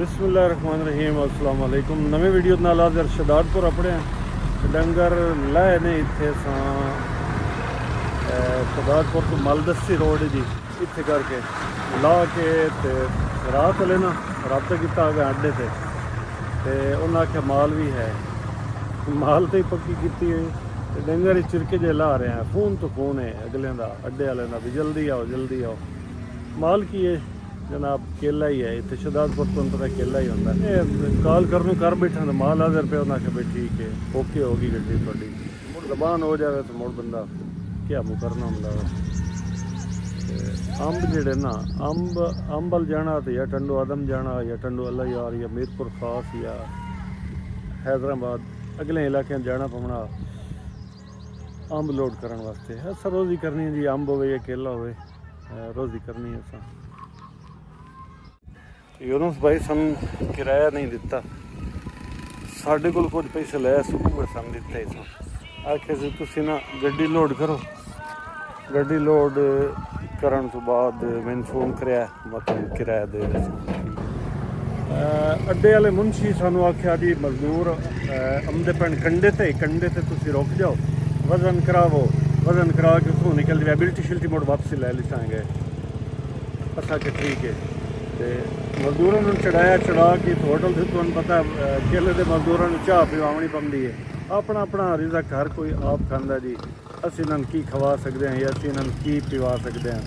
बिस्मिल्लाहिर्रहमानिर्रहीम अस्सलाम वालेकुम। नवे वीडियो नाल आज शहजादपुर अपने डंगर लाए ने इत्थे शहजादपुर तो मलदस्सी रोड जी इत्थे करके ला के ते रात वाले ना रबता किया गया अड्डे ते उन्हें आख्या माल भी है, माल तो ही पक्की की डंगर ही चिरके जे ला रहे हैं। फोन तो फोन है अगले का अड्डे वाले का भी जल्दी आओ जल्दी आओ। माल की है जनाब केला ही है इतने शहजादपुर तो पता केला ही होंगे। कॉल करने कर बैठा तो माल हाजिर पे उन्हें आख्या भाई ठीक है ओके होगी गड्डी थोड़ी। मुड़ जबान हो जाए तो मुड़ बंदा क्या मुकरना होंगे। अंब जेडे ना अंबल जाना तो या टंडो आदम जाना या टंडो अल्लाह यार या मीरपुर खास या हैदराबाद अगले इलाके जाना पवना अंब लोड करने वास्ते। अस रोज़ी करनी है जी, अंब हो या केला हो रोज़ी करनी है। अस यूनुस भाई सन किराया नहीं दिता, साढ़े को कुछ पैसे लै सूबह सन दिता ही सन। आखे से तुसी ना गड्डी लोड करो, गड्डी लोड करन तो बाद मैंने फोन कराया मतलब किराया दे दे। अड्डे वाले मुंशी सानू आख्या जी मजदूर आमदे पिंड कंडे ते तुसी रुक जाओ, वजन करावो, वजन करा के उतों निकल जाए बिल्टी शिल्टी मुड़ वापसी लै लिसांगे। असा के ठीक है तो मजदूरों ने चढ़ाया चढ़ा के तो होटल से तुहानू पता केले के मजदूरों ने चाह पिवानी पवती है। अपना अपना रिज़क हर कोई आप खांदा जी। असीं इन्हां की खवा सकते हैं या असीं इन्हां की पिवा सकते हैं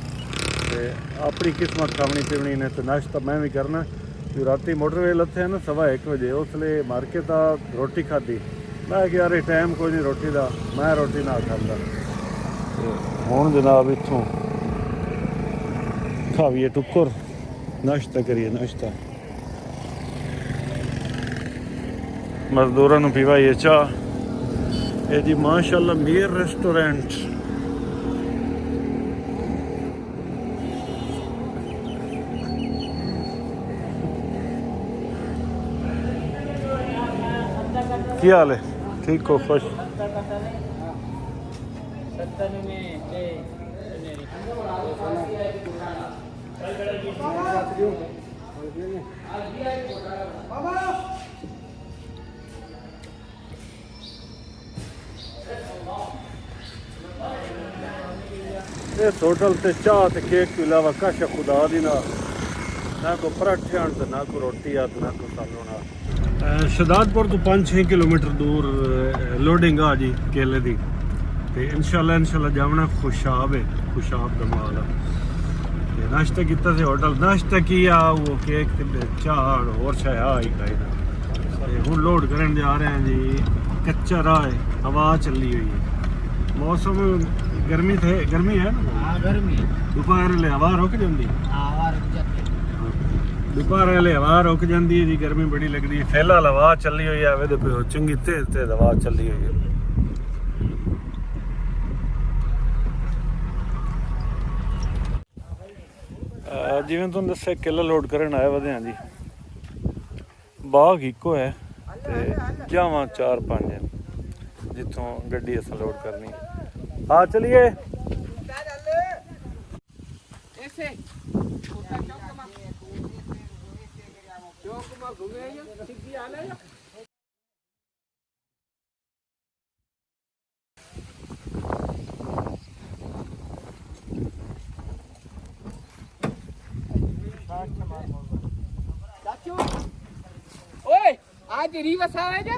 तो अपनी किस्मत खावनी पीवनी ने। तो नाश्ता मैं भी करना जो राती मोटरवे लथे हैं ना 1:15 बजे उसले मार्के ता रोटी खाधी। मैं कि यार टाइम कोई नहीं रोटी का, मैं रोटी ना खाता। हुण जनाब इत्थों खाविए टुक्कर नाश्ता करिए नाश्ता, मजदूरों पीवाइए चाह। ये जी माशाल्लाह मीर रेस्टोरेंट क्या हाल है? ठीक हो खुश? इस होटल से चाह ते केक के अलावा कश खुदा दी ना को पराठे आन ना को रोटी आ ना को सालों ना। शहजादपुर तो 5-6 किलोमीटर दूर लोडिंग आ जी केले दी ते इंशाल्लाह जावना खुशाब है, खुशाब का माल है। नाश्ता किया से होटल नाश्ता किया वो केक चाह और शायद ही खाई हूँ लोड करन जा रहे हैं जी। कच्चा राह है, हवा चली हुई है, मौसम गर्मी थे गर्मी है ना। गर्मी दोपहर ले हवा रुक जाती, दोपहर वाले हवा रुक जाती है जी। गर्मी बड़ी लगती है। फिलहाल हवा चली हुई है चंगी तेज तेज हवा चली हुई है। जिवें तुहानूं दस्सिया केला लोड करन आया वधे जी। बाग इको है ते जावां 4-5 है जिथों गड्डी असां लोड करनी। हाँ चलिए ओए आज रिवर्स आवे जा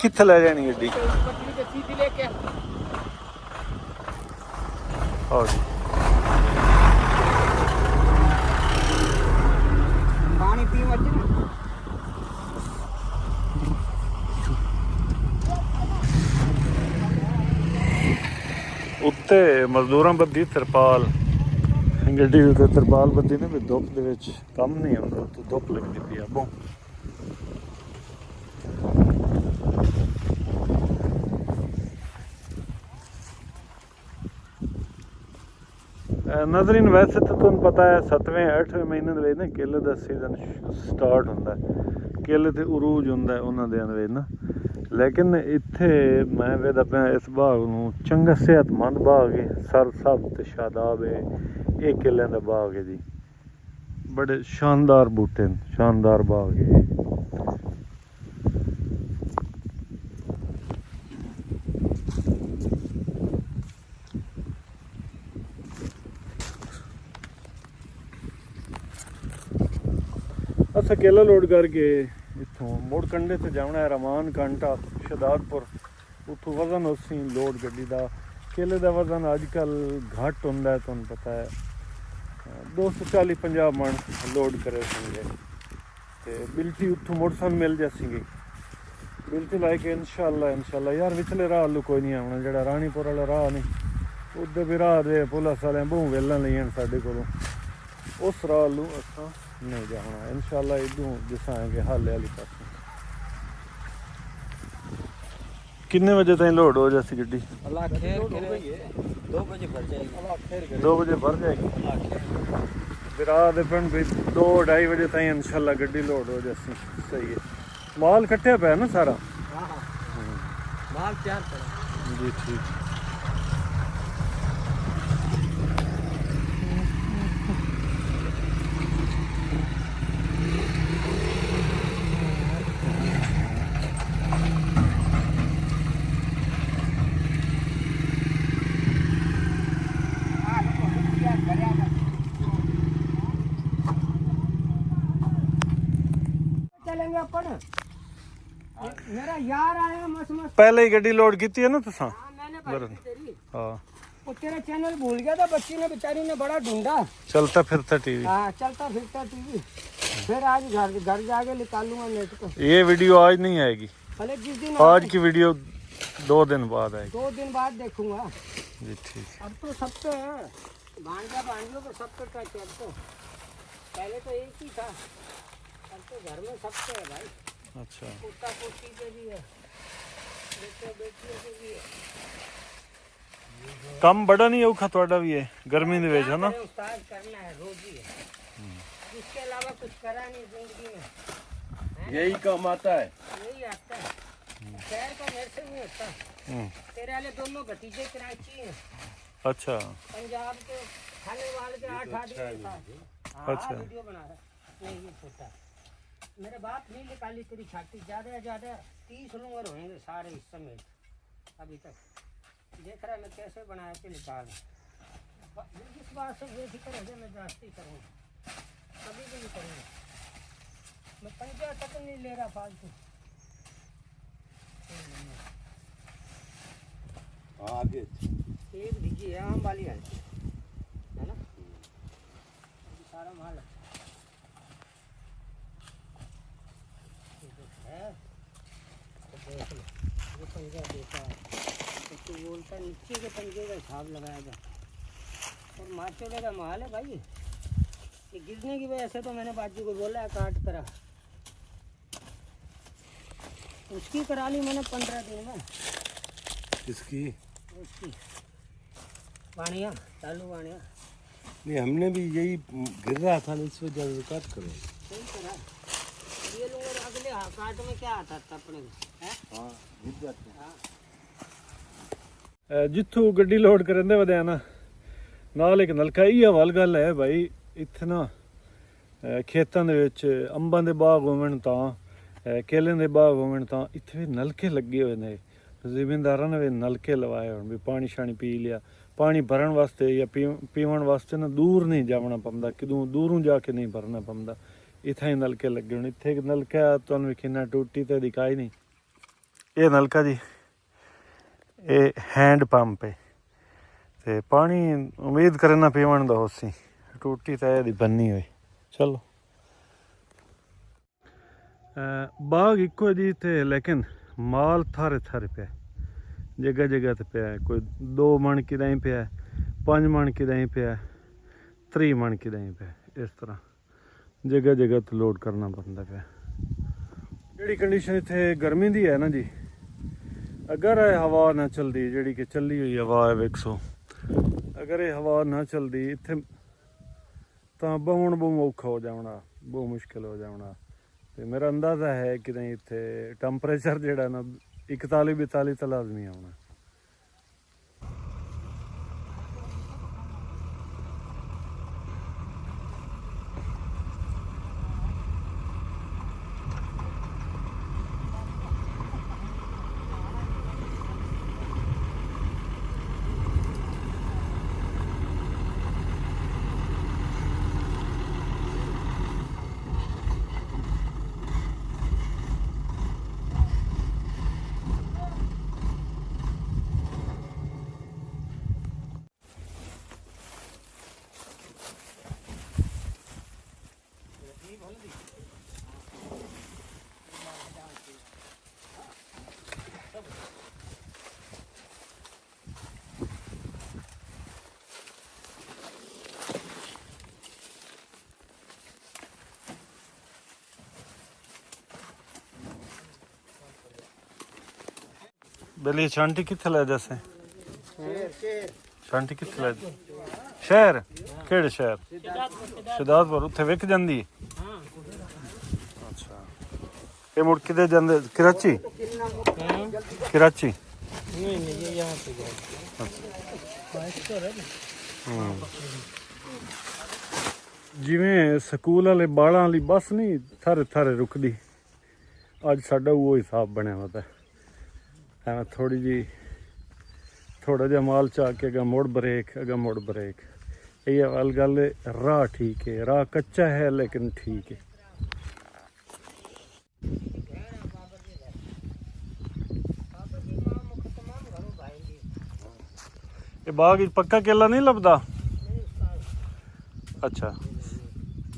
कित्थे ले जानी गड्डी? सीधी लेके आओ जी। पानी पी मत ना। उत्ते मजदूरां बद्धी तिरपाल गड्डी उत्ते तिरपाल बद्धी ने भी धुप दे विच कम नहीं होंदा तो धुप लगदी पई अगों। नजरीन वैसे तो तुहानूं पता है 7वें-8वें महीने दे विच ना केले दा सीजन स्टार्ट होंदा है, केले ते उरूज होंदा है उन्हां दे ना। लेकिन इत्थे मैं वेदा पे इस बाग नूं चंगा सेहतमंद बाग है, सरसब्ज ते शादाब है। एक किले दा बाग है जी, बड़े शानदार बूटे न, शानदार बाग है। अस केला लोड करके इत्थों मुड़ कंढे ते जाना है रमान कांटा शदादपुर, उत्थों वजन उसी लोड गड्डी दा। केले दा वजन अजकल घट होंदा है, तुहानू पता है 240-50 मन लोड करे संगे ते बिल्टी उत्थों मुड़ सन मिल जासीगी। बिल्टी लाई के इंशाअल्लाह यार विचले राह आलू कोई नहीं आना, जेड़ा रानीपुर वाला राह नहीं उधर भी राह दे पुलिस वाले बहु वेलां लईआं साडे कोलों, उस राह आलू असां नहीं जाना इंशाअल्लाह। इधरों दिसांगे हाले वाली पास। कितने बजे ताईं लोड हो जासी गड्डी? 2 बजे भर जाएगी। 2 बजे भर जाएगी। बिरा दे पिंड भी 2-2:30 बजे ताईं इंशाअल्लाह गड्डी लोड हो जासी। सही है। माल कट्टिया पे ना सारा? हाँ माल तैयार करो जी ठीक। चलेंगे अपन। मेरा यार आया मस्त मस्त। पहले ही गड्डी लोड की है ना तुसा? हाँ मैंने बात की तेरी। हाँ वो तेरा चैनल भूल गया था, बच्ची ने बेचारी ने बड़ा ढूंढा। चलता फिरता टीवी। हाँ चलता फिरता टीवी। फिर आज घर जाके निकालूंगा नेट को। ये वीडियो आज नहीं आएगी, भले जिस दिन आज की वीडियो 2 दिन बाद आएगी। 2 दिन बाद देखूंगा जी ठीक। अब तो सब पे है, भांजियों पे सब पे टच है अब तो। पहले तो एक ही था, अब तो घर में सब पे है भाई। अच्छा पोता पोती पे भी है, बेटे बेटियों पे भी है। काम बड़ा नहीं औखा थोड़ा भी है गर्मी दे विच है ना? उस्ताद करना है रोजी है, इसके अलावा कुछ करा नहीं जिंदगी में। यही काम आता है। यही आता है, शहर का मेरे से नहीं होता। तेरे वाले दोनों भतीजे कराची हैं। अच्छा पंजाब के खाने वाले के 8 आदमी था। अच्छा। वीडियो बना रहा नहीं ये छोटा। मेरे बाप नहीं निकाली तेरी छाती, ज्यादा से ज्यादा 30 नंबर होंगे सारे इस समय अभी तक। देख रहा है मैं कैसे बनाया के निकाल। जिस बात से बेफिक्र है मैं जास्ती करूँगा, कभी भी नहीं करूँगा। मैं 50 तक नहीं ले रहा फालतू। आगे एक डिग्गी है आम वाली है ना, सारा माल है। तो देख लो ये पंजा देता है तो तू बोलता नीचे के पंजे का हिसाब लगाया जा। और मार्चोड़े का माल है भाई, ये गिरने की वजह से तो मैंने बाजू को बोला है काट करा, उसकी करा ली मैंने 15 दिन में। किसकी? उसकी वाणिया चालू वाणिया नहीं, हमने भी यही गिर रहा था ना, इस वजह से काट करो। सही करा ये लोग। और अगले काट में क्या आता था अपने को है? हाँ गिर जाते हैं। हाँ जिथों गड्डी लोड करन दे वदे ना नाल एक नलका ही हवाल गल है भाई। इत्थे ना खेतां दे विच अंबां दे बाग होवन तां केलें दे बाग होवन तां इत्थे भी नलके लगे होए ने। जिमींदारां ने भी नलके लवाए होण भी पानी शानी पी लिया। पानी भरन वास्ते या पीवन वास्ते ना दूर नहीं जावना पौंदा, कितों दूरों जाके नहीं भरना पौंदा। इत्थे ही नलके लगे होण। इत्थे एक नलका तुहानूं किन्ना टूटी ते दिखाई नहीं। ये नलका जी ये हैंड पंप है ते पानी उम्मीद करे ना पीवन दा होसी, टूटी तो यदी बनी हुई। चलो बाग इको जी ते, लेकिन माल थारे थारे पे जगह जगह ते पे है। कोई 2 मन कि दाई पे है, 5 मन कि दाई पे है, 3 मन कि दाई पे है। इस तरह जगह जगह तो लोड करना पड़ता पे। जी कंडीशन इतने गर्मी दी है ना जी, अगर ये हवा ना चलती जी कि चली हुई हवा है 100, अगर ये हवा ना चलती इतने तो बहन बहुत औखा हो जाना, बहुत मुश्किल हो जाना। तो मेरा अंदाज़ा है कि नहीं इतने टैंपरेचर जोड़ा ना 41 42 ਤਾਂ ਲਾਜ਼ਮੀ ਆਉਣਾ। बेली शांति किथे ले जैसे शांति किथे ले शहर केड़े शहर सिद्धार्थपुर उत्थे विक जांदी अच्छा ये मुड़ किदे जांदे कराची कराची नहीं ये यहाँ पे जिवें स्कूल वाले बालां वाली बस नहीं थारे थारे रुकदी अज साडा वो हिसाब बनया होता है थोड़ी जी थोड़ा जा माल चा के अगर मुड़ ब्रेक ये वाल गल राह ठीक है राह कच्चा है लेकिन ठीक है। ये बाग पक्का केला नहीं लभदा अच्छा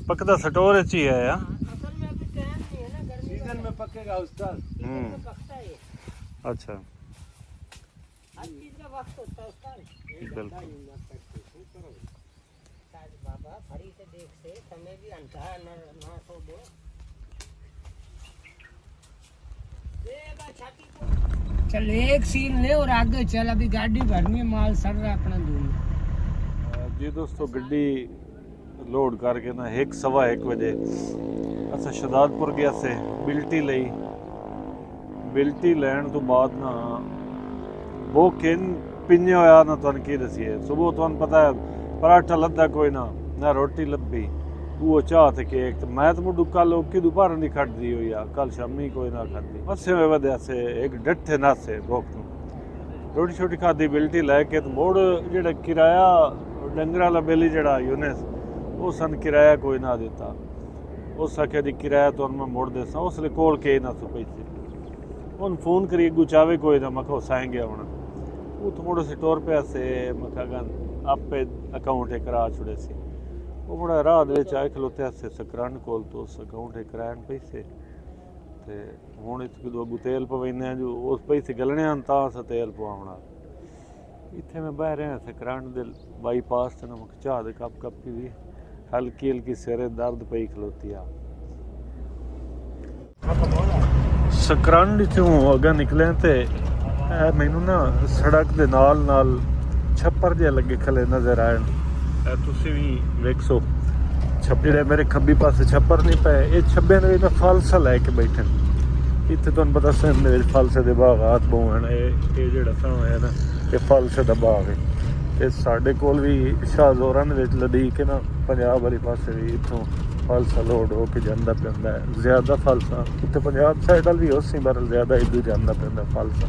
पकदा स्टोर च ही है यार सीजन में पकेगा उस्ताद। अच्छा हर चीज का वक्त होता है उसका। बिल्कुल बाबा फरी से देख से समय भी अंता है ना सो दो चल एक सीन ले और आगे चल अभी गाड़ी भरनी माल सड़ रहा अपना दूर। जी दोस्तों गड्डी लोड करके ना 1:15 बजे असा शहजादपुर गया से बिल्टी लई बिल्टी लैन तो बाद ना वो किन पिंजे होया ना तुहानू की दसीए सुबह तुहानू पता है पराठा लद्दा कोई ना रोटी लब्भी वो चाह ते केक ते मैं तो मुडू कल ओकी दोपहर नहीं खड़दी हुई आ कल शामी कोई ना खाधी बसे में वदया से एक डट्ठे नासे भोख तो रोटी छोटी खाधी बिल्टी लैके तो मोड़ जेड़ा किराया डंगर वाला बेली जेड़ा यूनिस वो सन किराया कोई ना दिता उस आख्या दी किराया तो मैं मोड़ देसा उसले कोल के ना सो पैसे उन फोन करी गुचावे कोई ना मैं साएंगे आना वो तो मुड़े से टोर पे से मैं आपे अकाउंट करा छुड़े सी वो मुड़ा राह आए खलोते से सकरन कोल तो उस अकाउंट करान पैसे ते हुण इत्थे अगू तेल पवैने जो उस पैसे गलने तां अस तेल पवाउणा इत्थे मैं बह रहा सकरन दे बाईपास ते नमक चाह दे कप पी दी हल्की हल्की सिरे दर्द पई खलोती आ सकरन चों अगर निकले ते मैनू ना सड़क दे नाल नाल छप्पर जे लगे खले नजर आए तुसी भी वेखो छप्पे मेरे खब्बी पासे छप्पर नहीं पे ये छब्बे ने मैं फालसा लैके बैठे इत्थे तुहानू पता सिंध दे फालसे दे बागात बहुत हैं ये जेड़ा सां है ना ये फालसे दा बाग है ते साडे कोल भी शाहजोरां दे विच लदीक है ना पंजाब वाली पासे भी इत्थों फालसा लोड हो के जांदा पैंदा है ज्यादा फालसा उत्थे पंजाब साइड वाल भी उसी बार ज्यादा इधर जांदा पैंदा फालसा